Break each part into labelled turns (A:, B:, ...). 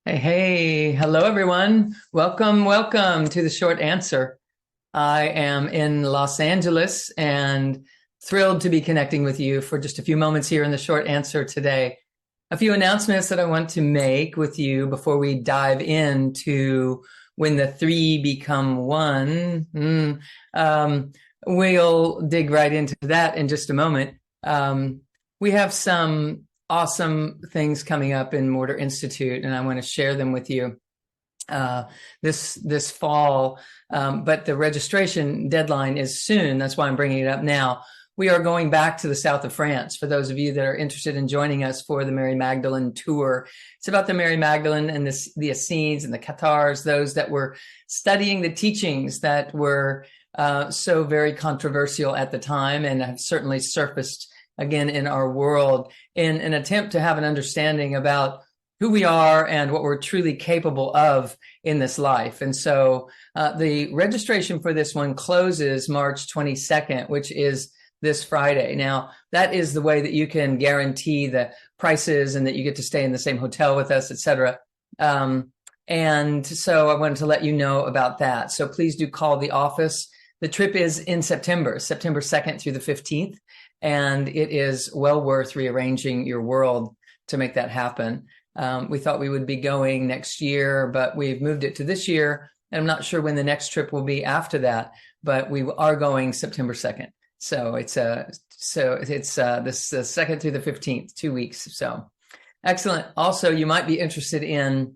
A: Hey, hello everyone. Welcome to the short answer. I am in Los Angeles and thrilled to be connecting with you for just a few moments here in the short answer today. A few announcements that I want to make with you before we dive into when the three become one. We'll dig right into that in just a moment. We have some awesome things coming up in Mortar Institute, and I want to share them with you this fall. But the registration deadline is soon. That's why I'm bringing it up now. We are going back to the south of France for those of you that are interested in joining us for the Mary Magdalene tour. It's about the Mary Magdalene and the Essenes and the Cathars, those that were studying the teachings that were so very controversial at the time and have certainly surfaced again in our world in an attempt to have an understanding about who we are and what we're truly capable of in this life. And so the registration for this one closes March 22nd, which is this Friday. Now, that is the way that you can guarantee the prices and that you get to stay in the same hotel with us, et cetera. And so I wanted to let you know about that. So please do call the office. The trip is in September 2nd through the 15th. And it is well worth rearranging your world to make that happen. We thought we would be going next year, but we've moved it to this year. And I'm not sure when the next trip will be after that, but we are going September 2nd. So it's the 2nd through the 15th, 2 weeks. So excellent. Also, you might be interested in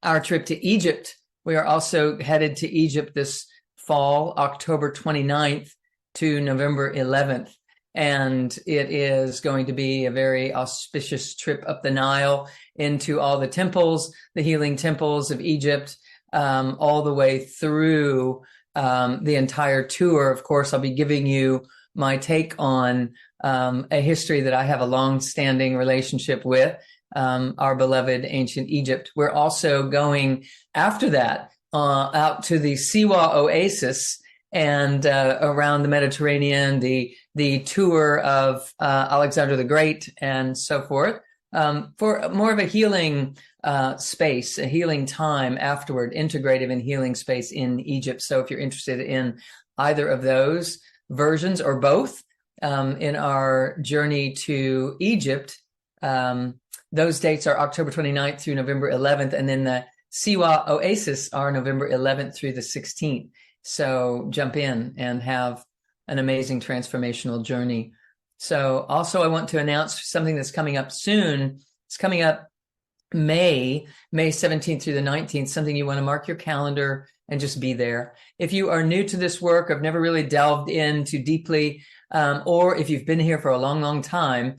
A: our trip to Egypt. We are also headed to Egypt this fall, October 29th to November 11th. And it is going to be a very auspicious trip up the Nile into all the temples, the healing temples of Egypt, all the way through the entire tour. Of course, I'll be giving you my take on a history that I have a long-standing relationship with, our beloved ancient Egypt. We're also going after that out to the SIWA Oasis and around the Mediterranean, the tour of Alexander the Great and so forth, for more of a healing space, a healing time afterward, integrative and healing space in Egypt. So if you're interested in either of those versions or both in our journey to Egypt, those dates are October 29th through November 11th, and then the SIWA Oasis are November 11th through the 16th. So jump in and have an amazing transformational journey. So also I want to announce something that's coming up soon. It's coming up May 17th through the 19th, something you want to mark your calendar and just be there. If you are new to this work, I've never really delved in too deeply, or if you've been here for a long, long time,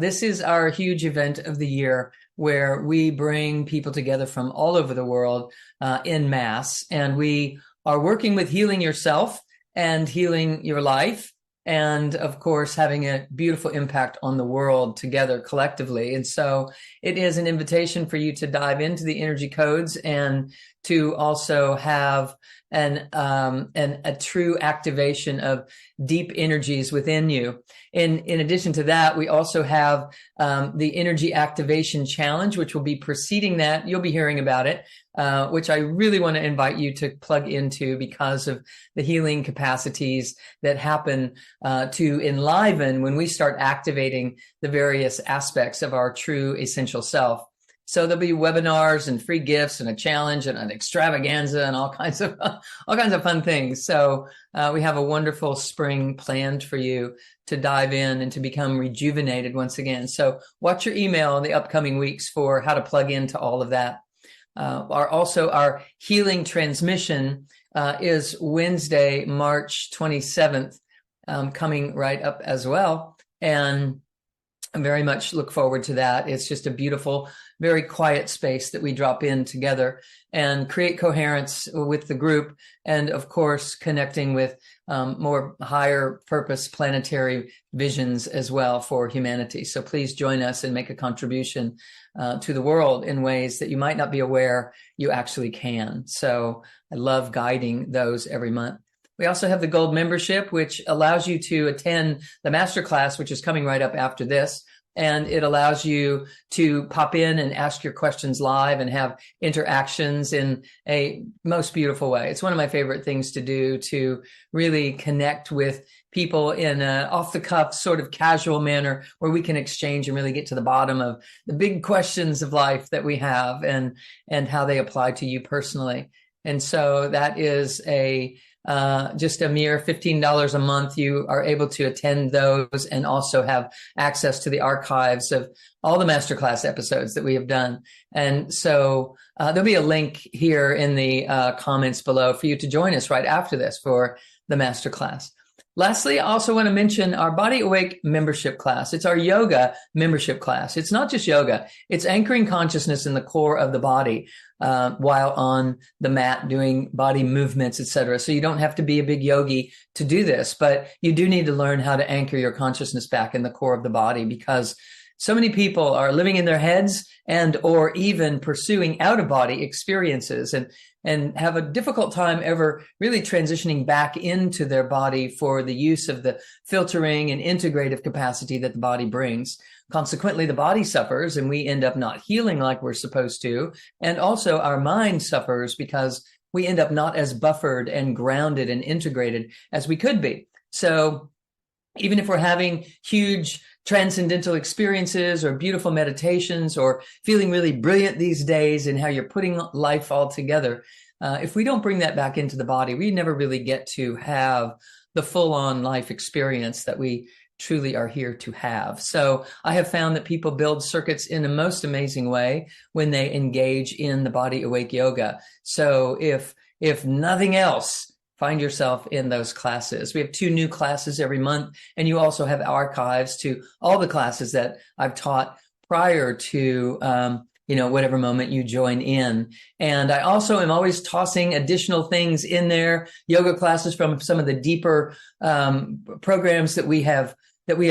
A: this is our huge event of the year where we bring people together from all over the world en masse, and we are working with healing yourself and healing your life, and of course having a beautiful impact on the world together collectively. And so it is an invitation for you to dive into the energy codes and to also have a true activation of deep energies within you. In addition to that, we also have the Energy Activation Challenge, which will be preceding that. You'll be hearing about it, which I really want to invite you to plug into because of the healing capacities that happen to enliven when we start activating the various aspects of our true essential self. So there'll be webinars and free gifts and a challenge and an extravaganza and all kinds of fun things. So we have a wonderful spring planned for you to dive in and to become rejuvenated once again. So watch your email in the upcoming weeks for how to plug into all of that. Our healing transmission is Wednesday, March 27th, coming right up as well. And I very much look forward to that. It's just a beautiful, very quiet space that we drop in together and create coherence with the group. And of course, connecting with more higher purpose planetary visions as well for humanity. So please join us and make a contribution to the world in ways that you might not be aware you actually can. So I love guiding those every month. We also have the gold membership, which allows you to attend the masterclass, which is coming right up after this, and it allows you to pop in and ask your questions live and have interactions in a most beautiful way. It's one of my favorite things to do, to really connect with people in an off-the-cuff sort of casual manner where we can exchange and really get to the bottom of the big questions of life that we have and how they apply to you personally. And so that is just a mere $15 a month. You are able to attend those and also have access to the archives of all the masterclass episodes that we have done. And so there'll be a link here in the comments below for you to join us right after this for the masterclass. Lastly, I also want to mention our Body Awake membership class. It's our yoga membership class. It's not just yoga. It's anchoring consciousness in the core of the body while on the mat doing body movements, etc. So you don't have to be a big yogi to do this, but you do need to learn how to anchor your consciousness back in the core of the body, because so many people are living in their heads and or even pursuing out-of-body experiences and have a difficult time ever really transitioning back into their body for the use of the filtering and integrative capacity that the body brings. Consequently, the body suffers and we end up not healing like we're supposed to. And also our mind suffers because we end up not as buffered and grounded and integrated as we could be. So even if we're having huge transcendental experiences or beautiful meditations or feeling really brilliant these days in how you're putting life all together, if we don't bring that back into the body, we never really get to have the full-on life experience that we truly are here to have. So I have found that people build circuits in a most amazing way when they engage in the Body Awake yoga. So if nothing else, find yourself in those classes. We have 2 new classes every month, and you also have archives to all the classes that I've taught prior to whatever moment you join in. And I also am always tossing additional things in there, yoga classes from some of the deeper programs that we have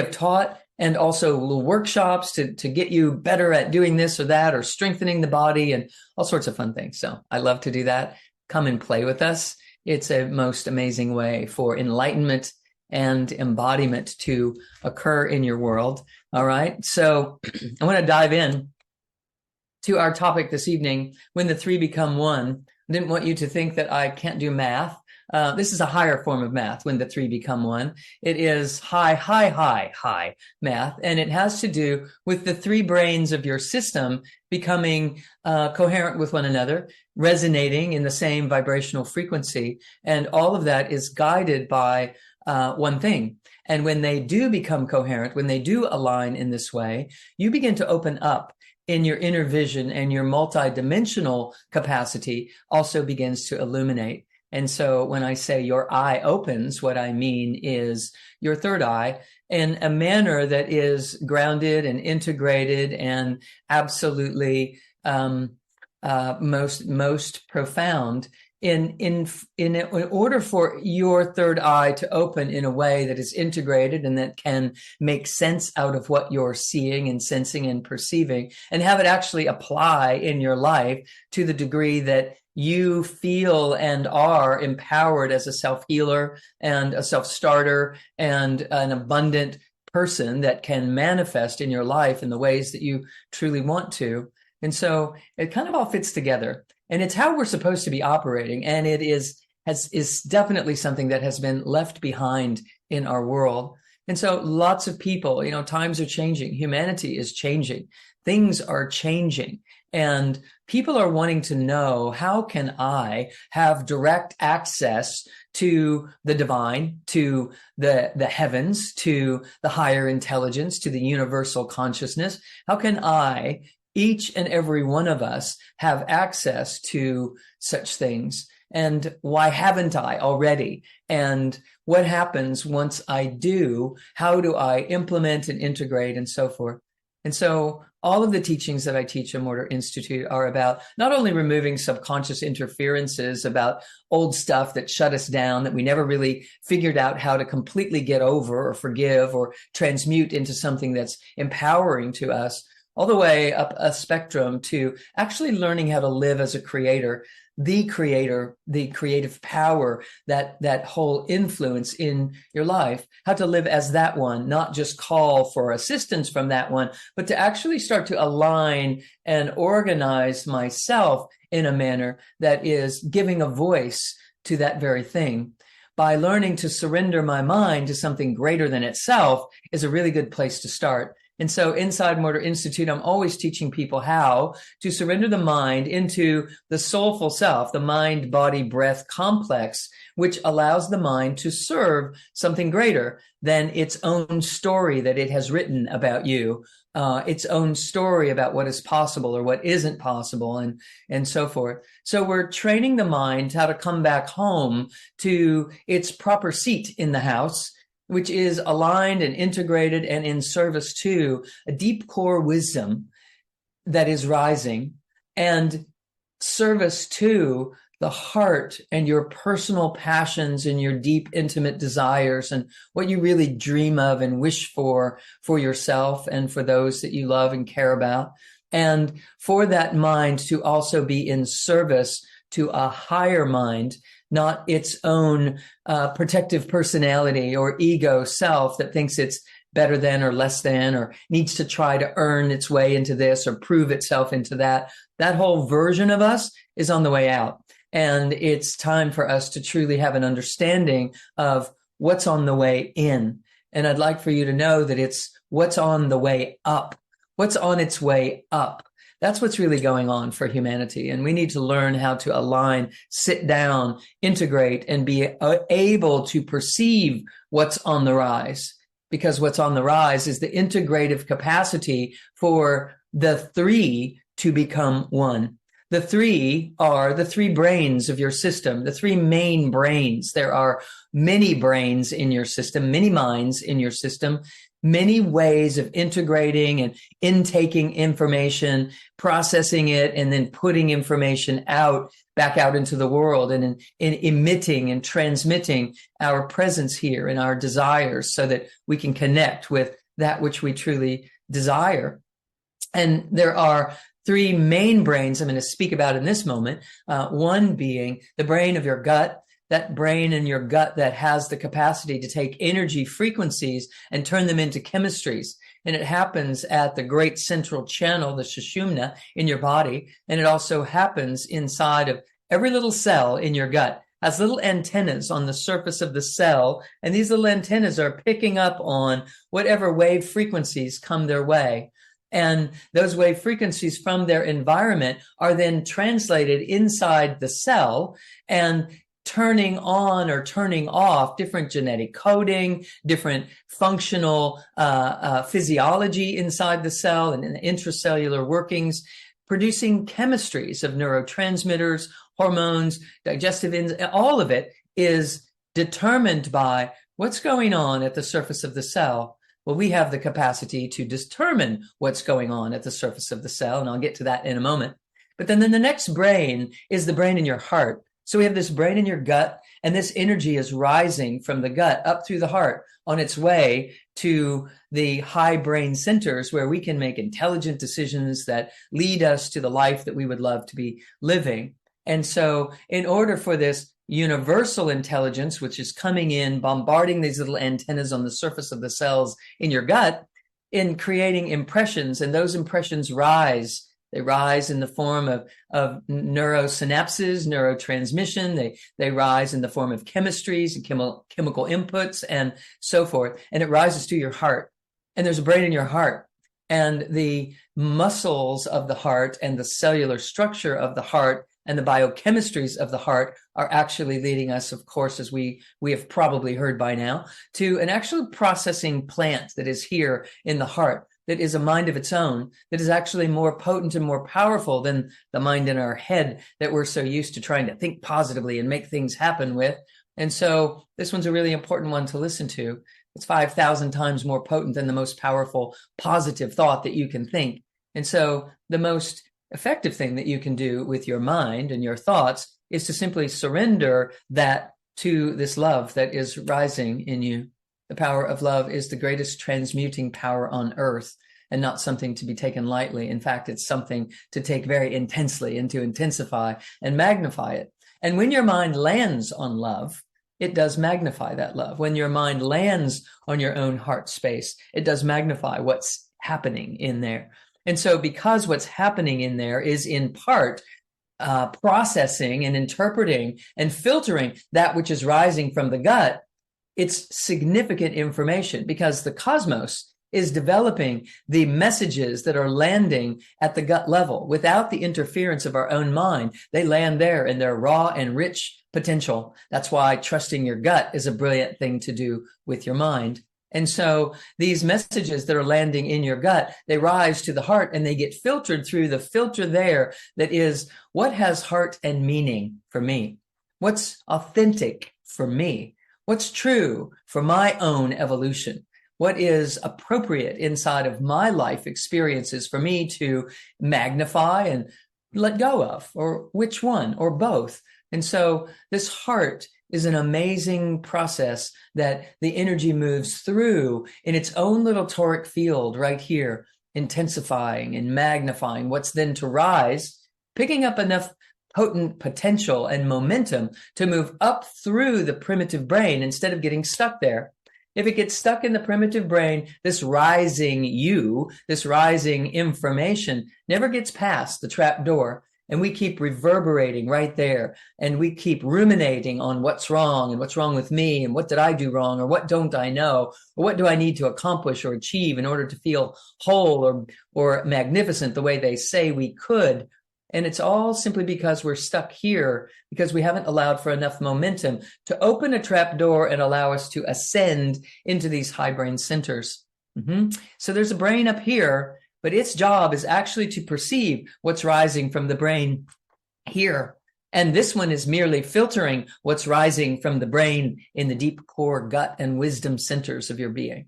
A: taught, and also little workshops to get you better at doing this or that, or strengthening the body, and all sorts of fun things. So I love to do that. Come and play with us. It's a most amazing way for enlightenment and embodiment to occur in your world. All right. So I want to dive in to our topic this evening, when the 3 become 1. I didn't want you to think that I can't do math. This is a higher form of math, when the 3 become 1. It is high math, and it has to do with the 3 brains of your system becoming coherent with one another, resonating in the same vibrational frequency. And all of that is guided by one thing. And when they do become coherent, when they do align in this way, you begin to open up in your inner vision, and your multidimensional capacity also begins to illuminate. And so when I say your eye opens, what I mean is your third eye, in a manner that is grounded and integrated and absolutely most profound. In order for your third eye to open in a way that is integrated and that can make sense out of what you're seeing and sensing and perceiving, and have it actually apply in your life to the degree that you feel and are empowered as a self-healer and a self-starter and an abundant person that can manifest in your life in the ways that you truly want to. And so it kind of all fits together. And it's how we're supposed to be operating. And it is definitely something that has been left behind in our world. And so lots of people, times are changing. Humanity is changing. Things are changing. And people are wanting to know, how can I have direct access to the divine, to the heavens, to the higher intelligence, to the universal consciousness? How can I, each and every one of us, have access to such things? And why haven't I already? And what happens once I do? How do I implement and integrate, and so forth? And so all of the teachings that I teach in Mortar Institute are about not only removing subconscious interferences about old stuff that shut us down, that we never really figured out how to completely get over or forgive or transmute into something that's empowering to us, all the way up a spectrum to actually learning how to live as a creator. the creator, the creative power, that whole influence in your life, how to live as that one, not just call for assistance from that one, but to actually start to align and organize myself in a manner that is giving a voice to that very thing. By learning to surrender my mind to something greater than itself is a really good place to start. And so inside Mortar Institute, I'm always teaching people how to surrender the mind into the soulful self, the mind, body, breath complex, which allows the mind to serve something greater than its own story that it has written about you, its own story about what is possible or what isn't possible, and so forth. So we're training the mind how to come back home to its proper seat in the house, which is aligned and integrated and in service to a deep core wisdom that is rising, and service to the heart and your personal passions and your deep, intimate desires and what you really dream of and wish for yourself and for those that you love and care about. And for that mind to also be in service to a higher mind, not its own protective personality or ego self that thinks it's better than or less than or needs to try to earn its way into this or prove itself into that. That whole version of us is on the way out. And it's time for us to truly have an understanding of what's on the way in. And I'd like for you to know that it's what's on the way up, what's on its way up. That's what's really going on for humanity. And we need to learn how to align, sit down, integrate, and be able to perceive what's on the rise. Because what's on the rise is the integrative capacity for the three to become one. The three are the three brains of your system, the three main brains. There are many brains in your system, many minds in your system, many ways of integrating and intaking information, processing it, and then putting information out, back out into the world, and in emitting and transmitting our presence here and our desires so that we can connect with that which we truly desire. And there are three main brains I'm going to speak about in this moment. One being the brain of your gut, that brain in your gut that has the capacity to take energy frequencies and turn them into chemistries. And it happens at the great central channel, the Sushumna, in your body. And it also happens inside of every little cell in your gut. Has little antennas on the surface of the cell. And these little antennas are picking up on whatever wave frequencies come their way. And those wave frequencies from their environment are then translated inside the cell and turning on or turning off different genetic coding, different functional physiology inside the cell and in the intracellular workings, producing chemistries of neurotransmitters, hormones, digestive enzymes. All of it is determined by what's going on at the surface of the cell. Well, we have the capacity to determine what's going on at the surface of the cell, and I'll get to that in a moment. But then the next brain is the brain in your heart. So we have this brain in your gut, and this energy is rising from the gut up through the heart on its way to the high brain centers where we can make intelligent decisions that lead us to the life that we would love to be living. And so in order for this universal intelligence, which is coming in, bombarding these little antennas on the surface of the cells in your gut, in creating impressions, and those impressions rise. They rise in the form of neurosynapses, neurotransmission. They rise in the form of chemistries and chemical inputs and so forth. And it rises to your heart. And there's a brain in your heart. And the muscles of the heart and the cellular structure of the heart and the biochemistries of the heart are actually leading us, of course, as we have probably heard by now, to an actual processing plant that is here in the heart, that is a mind of its own, that is actually more potent and more powerful than the mind in our head that we're so used to trying to think positively and make things happen with. And so this one's a really important one to listen to. It's 5,000 times more potent than the most powerful positive thought that you can think. And so the most effective thing that you can do with your mind and your thoughts is to simply surrender that to this love that is rising in you. The power of love is the greatest transmuting power on earth. and not something to be taken lightly. In fact, it's something to take very intensely and to intensify and magnify it. And when your mind lands on love, it does magnify that love. When your mind lands on your own heart space, it does magnify what's happening in there. And so because what's happening in there is in part processing and interpreting and filtering that which is rising from the gut, it's significant information because the cosmos is developing the messages that are landing at the gut level without the interference of our own mind. They land there in their raw and rich potential. That's why trusting your gut is a brilliant thing to do with your mind. And so these messages that are landing in your gut, they rise to the heart and they get filtered through the filter there that is, what has heart and meaning for me? What's authentic for me? What's true for my own evolution? What is appropriate inside of my life experiences for me to magnify and let go of, or which one, or both? And so this heart is an amazing process that the energy moves through in its own little toric field right here, intensifying and magnifying what's then to rise, picking up enough potent potential and momentum to move up through the primitive brain instead of getting stuck there. If it gets stuck in the primitive brain, this rising you, this rising information never gets past the trap door. And we keep reverberating right there. And we keep ruminating on what's wrong and what's wrong with me and what did I do wrong or what don't I know or what do I need to accomplish or achieve in order to feel whole or magnificent the way they say we could. And it's all simply because we're stuck here because we haven't allowed for enough momentum to open a trap door and allow us to ascend into these high brain centers. So there's a brain up here, but its job is actually to perceive what's rising from the brain here. And this one is merely filtering what's rising from the brain in the deep core gut and wisdom centers of your being.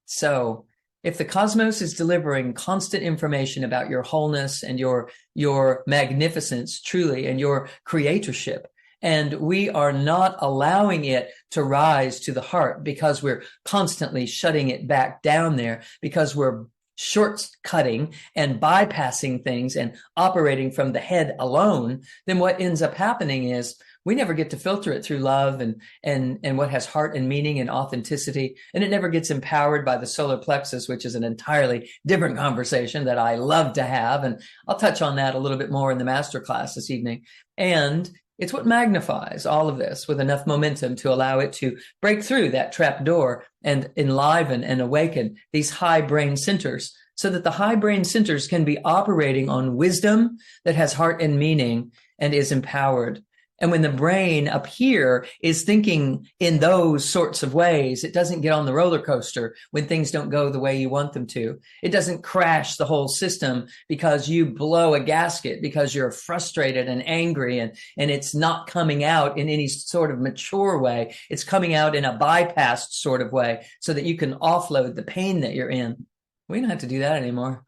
A: So if the cosmos is delivering constant information about your wholeness and your magnificence truly and your creatorship, and we are not allowing it to rise to the heart because we're constantly shutting it back down there, because we're shortcutting and bypassing things and operating from the head alone, then what ends up happening is we never get to filter it through love and what has heart and meaning and authenticity. And it never gets empowered by the solar plexus, which is an entirely different conversation that I love to have. And I'll touch on that a little bit more in the masterclass this evening. And it's what magnifies all of this with enough momentum to allow it to break through that trap door and enliven and awaken these high brain centers so that the high brain centers can be operating on wisdom that has heart and meaning and is empowered. And when the brain up here is thinking in those sorts of ways, it doesn't get on the roller coaster when things don't go the way you want them to. It doesn't crash the whole system because you blow a gasket because you're frustrated and angry and it's not coming out in any sort of mature way. It's coming out in a bypassed sort of way so that you can offload the pain that you're in. We don't have to do that anymore.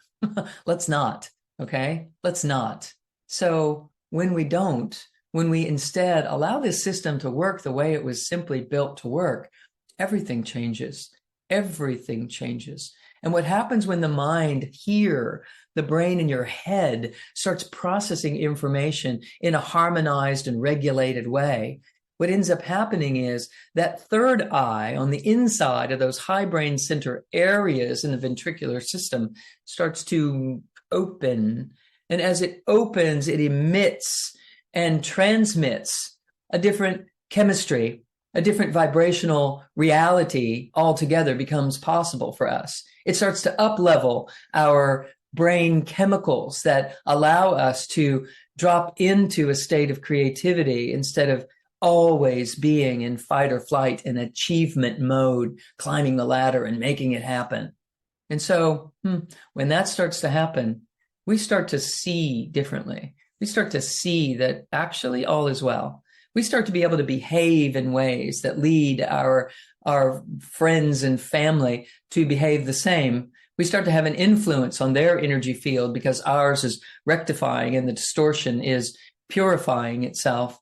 A: Let's not. Okay? Let's not. So when we instead allow this system to work the way it was simply built to work, everything changes. Everything changes. And what happens when the mind here, the brain in your head, starts processing information in a harmonized and regulated way, what ends up happening is that third eye on the inside of those high brain center areas in the ventricular system starts to open. And as it opens, it emits and transmits a different chemistry, a different vibrational reality altogether becomes possible for us. It starts to up-level our brain chemicals that allow us to drop into a state of creativity instead of always being in fight or flight and achievement mode, climbing the ladder and making it happen. And so when that starts to happen, we start to see differently. We start to see that actually all is well. We start to be able to behave in ways that lead our friends and family to behave the same. We start to have an influence on their energy field because ours is rectifying and the distortion is purifying itself.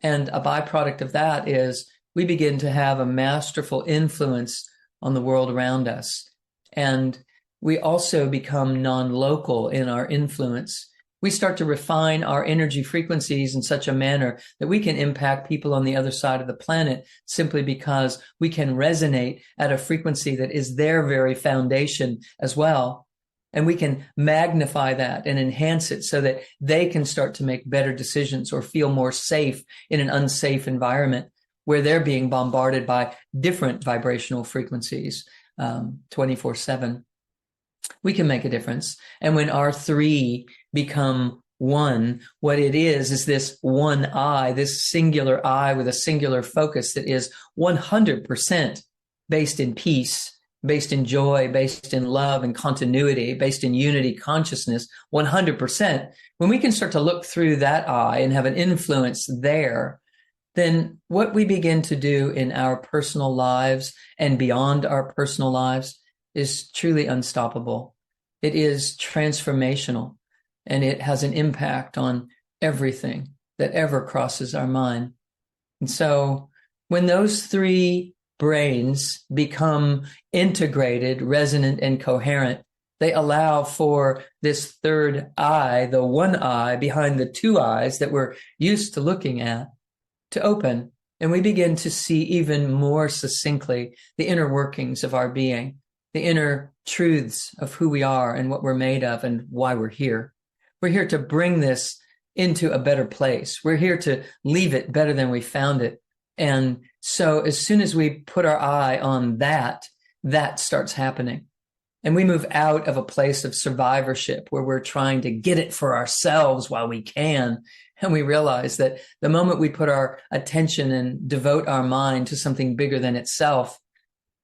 A: And a byproduct of that is we begin to have a masterful influence on the world around us. And we also become non-local in our influence. We start to refine our energy frequencies in such a manner that we can impact people on the other side of the planet simply because we can resonate at a frequency that is their very foundation as well. And we can magnify that and enhance it so that they can start to make better decisions or feel more safe in an unsafe environment where they're being bombarded by different vibrational frequencies 24/7. We can make a difference. And when our three become one, what it is this one I, this singular I with a singular focus that is 100% based in peace, based in joy, based in love and continuity, based in unity consciousness, 100%. When we can start to look through that I and have an influence there, then what we begin to do in our personal lives and beyond our personal lives is truly unstoppable. It is transformational, and it has an impact on everything that ever crosses our mind. And so when those three brains become integrated, resonant, and coherent, they allow for this third eye, the one eye behind the two eyes that we're used to looking at, to open. And we begin to see even more succinctly the inner workings of our being, the inner truths of who we are and what we're made of and why we're here. We're here to bring this into a better place. We're here to leave it better than we found it. And so as soon as we put our eye on that, that starts happening. And we move out of a place of survivorship where we're trying to get it for ourselves while we can. And we realize that the moment we put our attention and devote our mind to something bigger than itself,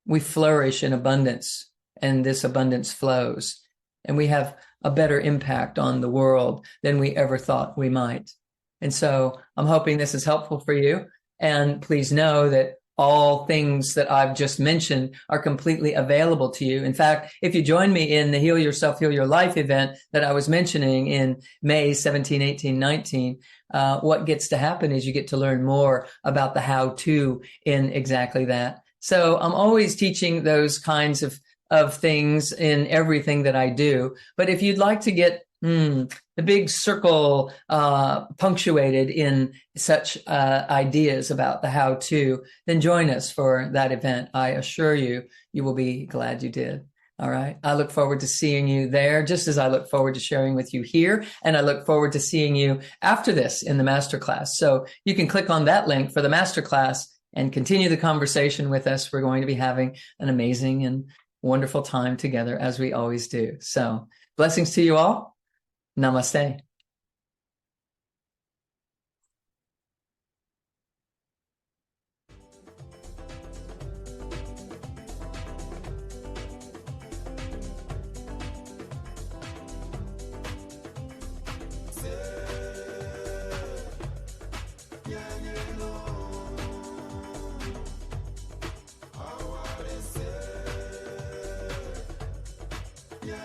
A: we flourish in abundance, and this abundance flows. And we have a better impact on the world than we ever thought we might. And so I'm hoping this is helpful for you. And please know that all things that I've just mentioned are completely available to you. In fact, if you join me in the Heal Yourself, Heal Your Life event that I was mentioning in May 17, 18, 19, what gets to happen is you get to learn more about the how-to in exactly that. So I'm always teaching those kinds of things in everything that I do. But if you'd like to get the big circle punctuated in such ideas about the how-to, then join us for that event. I assure you, you will be glad you did. All right. I look forward to seeing you there, just as I look forward to sharing with you here. And I look forward to seeing you after this in the masterclass. So you can click on that link for the masterclass and continue the conversation with us. We're going to be having an amazing and wonderful time together, as we always do. So blessings to you all. Namaste.
B: Yeah,